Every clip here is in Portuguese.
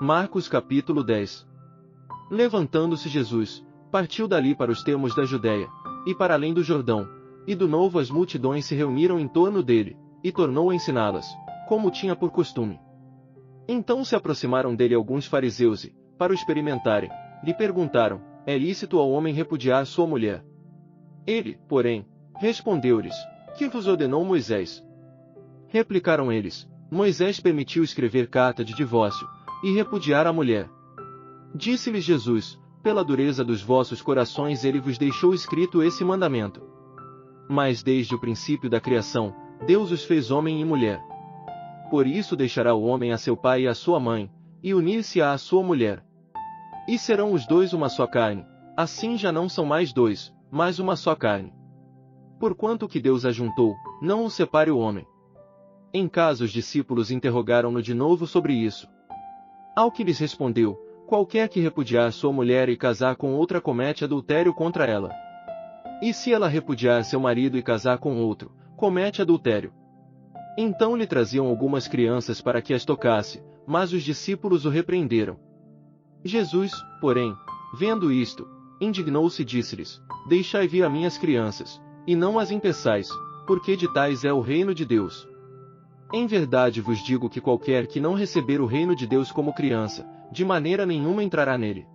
Marcos capítulo 10. Levantando-se Jesus, partiu dali para os termos da Judéia, e para além do Jordão, e do novo as multidões se reuniram em torno dele, e tornou a ensiná-las, como tinha por costume. Então se aproximaram dele alguns fariseus e, para o experimentarem, lhe perguntaram: é lícito ao homem repudiar sua mulher? Ele, porém, respondeu-lhes: que vos ordenou Moisés? Replicaram eles: Moisés permitiu escrever carta de divórcio, e repudiar a mulher. Disse-lhes Jesus: pela dureza dos vossos corações ele vos deixou escrito esse mandamento. Mas desde o princípio da criação, Deus os fez homem e mulher. Por isso deixará o homem a seu pai e a sua mãe, e unir-se-á à sua mulher. E serão os dois uma só carne, assim já não são mais dois, mas uma só carne. Porquanto o que Deus ajuntou, não o separe o homem. Em casa os discípulos interrogaram-no de novo sobre isso. Ao que lhes respondeu: qualquer que repudiar sua mulher e casar com outra comete adultério contra ela. E se ela repudiar seu marido e casar com outro, comete adultério. Então lhe traziam algumas crianças para que as tocasse, mas os discípulos o repreenderam. Jesus, porém, vendo isto, indignou-se e disse-lhes: deixai vir a minhas crianças, e não as impeçais, porque de tais é o reino de Deus. Em verdade vos digo que qualquer que não receber o reino de Deus como criança, de maneira nenhuma entrará nele.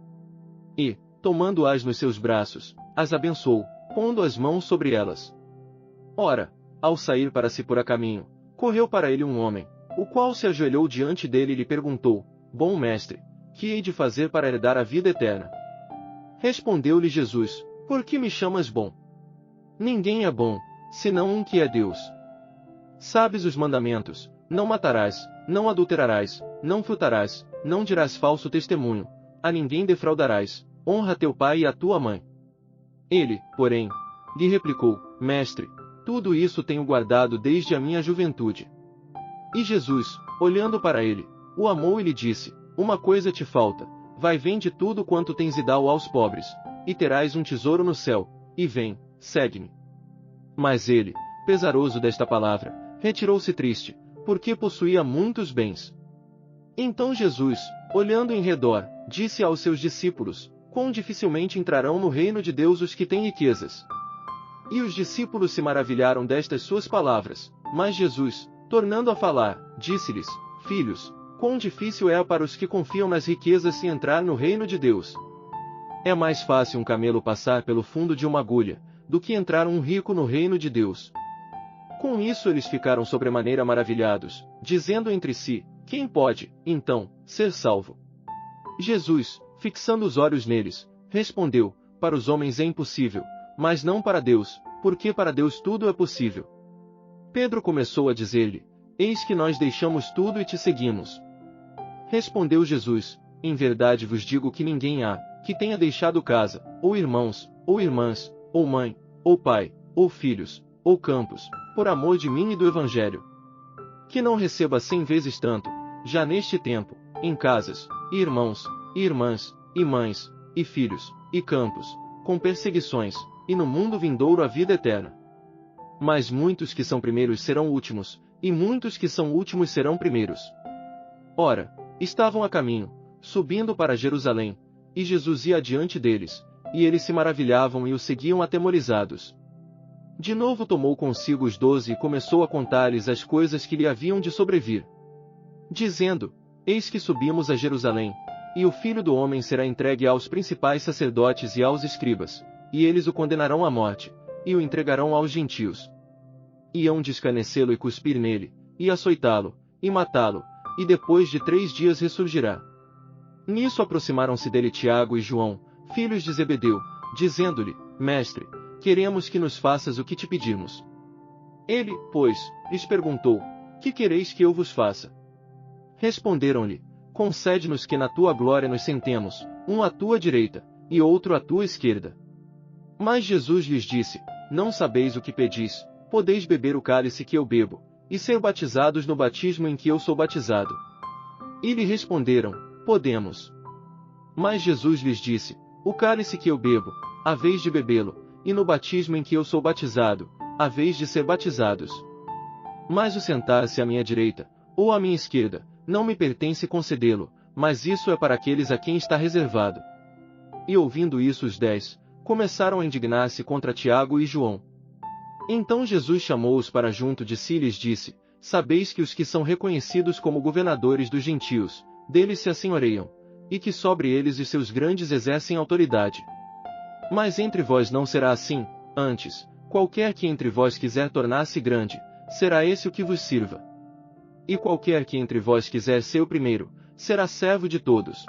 E, tomando-as nos seus braços, as abençoou, pondo as mãos sobre elas. Ora, ao sair para se pôr a caminho, correu para ele um homem, o qual se ajoelhou diante dele e lhe perguntou: bom mestre, que hei de fazer para herdar a vida eterna? Respondeu-lhe Jesus: por que me chamas bom? Ninguém é bom, senão um que é Deus. Sabes os mandamentos: não matarás, não adulterarás, não furtarás, não dirás falso testemunho, a ninguém defraudarás, honra teu pai e a tua mãe. Ele, porém, lhe replicou: mestre, tudo isso tenho guardado desde a minha juventude. E Jesus, olhando para ele, o amou e lhe disse: uma coisa te falta, vai, vende tudo quanto tens e dá-o aos pobres, e terás um tesouro no céu, e vem, segue-me. Mas ele, pesaroso desta palavra, retirou-se triste, porque possuía muitos bens. Então Jesus, olhando em redor, disse aos seus discípulos: quão dificilmente entrarão no reino de Deus os que têm riquezas. E os discípulos se maravilharam destas suas palavras, mas Jesus, tornando a falar, disse-lhes: filhos, quão difícil é para os que confiam nas riquezas se entrar no reino de Deus. É mais fácil um camelo passar pelo fundo de uma agulha, do que entrar um rico no reino de Deus. Com isso eles ficaram sobremaneira maravilhados, dizendo entre si: quem pode, então, ser salvo? Jesus, fixando os olhos neles, respondeu: para os homens é impossível, mas não para Deus, porque para Deus tudo é possível. Pedro começou a dizer-lhe: eis que nós deixamos tudo e te seguimos. Respondeu Jesus: em verdade vos digo que ninguém há, que tenha deixado casa, ou irmãos, ou irmãs, ou mãe, ou pai, ou filhos, ou campos, por amor de mim e do Evangelho, que não receba 100 vezes tanto, já neste tempo, em casas, e irmãos, e irmãs, e mães, e filhos, e campos, com perseguições, e no mundo vindouro a vida eterna. Mas muitos que são primeiros serão últimos, e muitos que são últimos serão primeiros. Ora, estavam a caminho, subindo para Jerusalém, e Jesus ia adiante deles, e eles se maravilhavam e o seguiam atemorizados. De novo tomou consigo os 12 e começou a contar-lhes as coisas que lhe haviam de sobrevir. Dizendo: eis que subimos a Jerusalém, e o Filho do Homem será entregue aos principais sacerdotes e aos escribas, e eles o condenarão à morte, e o entregarão aos gentios. E hão de escarnecê-lo e cuspir nele, e açoitá-lo, e matá-lo, e depois de 3 dias ressurgirá. Nisso aproximaram-se dele Tiago e João, filhos de Zebedeu, dizendo-lhe: mestre, queremos que nos faças o que te pedimos. Ele, pois, lhes perguntou: que quereis que eu vos faça? Responderam-lhe: concede-nos que na tua glória nos sentemos, um à tua direita, e outro à tua esquerda. Mas Jesus lhes disse: não sabeis o que pedis, podeis beber o cálice que eu bebo, e ser batizados no batismo em que eu sou batizado. E lhe responderam: podemos. Mas Jesus lhes disse: o cálice que eu bebo, haveis de bebê-lo, e no batismo em que eu sou batizado, haveis de ser batizados. Mas o sentar-se à minha direita, ou à minha esquerda, não me pertence concedê-lo, mas isso é para aqueles a quem está reservado. E ouvindo isso os 10, começaram a indignar-se contra Tiago e João. Então Jesus chamou-os para junto de si e lhes disse: Sabeis que os que são reconhecidos como governadores dos gentios, deles se assenhoreiam, e que sobre eles os seus grandes exercem autoridade. Mas entre vós não será assim, antes, qualquer que entre vós quiser tornar-se grande, será esse o que vos sirva. E qualquer que entre vós quiser ser o primeiro, será servo de todos.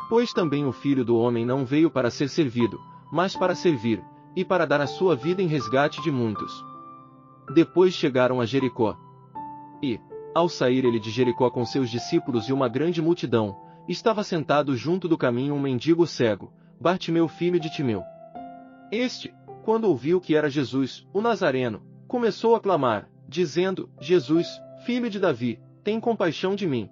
Pois também o Filho do Homem não veio para ser servido, mas para servir, e para dar a sua vida em resgate de muitos. Depois chegaram a Jericó. E, ao sair ele de Jericó com seus discípulos e uma grande multidão, estava sentado junto do caminho um mendigo cego, Bartimeu filho de Timeu. Este, quando ouviu que era Jesus, o Nazareno, começou a clamar, dizendo: Jesus, filho de Davi, tem compaixão de mim.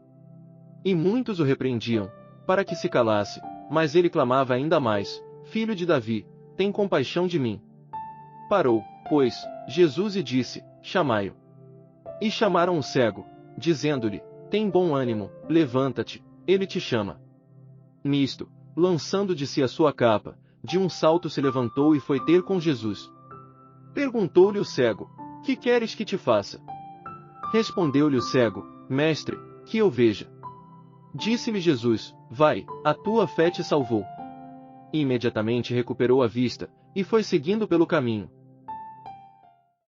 E muitos o repreendiam, para que se calasse, mas ele clamava ainda mais: Filho de Davi, tem compaixão de mim. Parou, pois, Jesus e disse: Chamai-o. E chamaram o cego, dizendo-lhe: Tem bom ânimo, levanta-te, ele te chama. Nisto, lançando de si a sua capa, de um salto se levantou e foi ter com Jesus. Perguntou-lhe o cego: Que queres que te faça? Respondeu-lhe o cego: Mestre, que eu veja. Disse-lhe Jesus: Vai, a tua fé te salvou. E imediatamente recuperou a vista, e foi seguindo pelo caminho.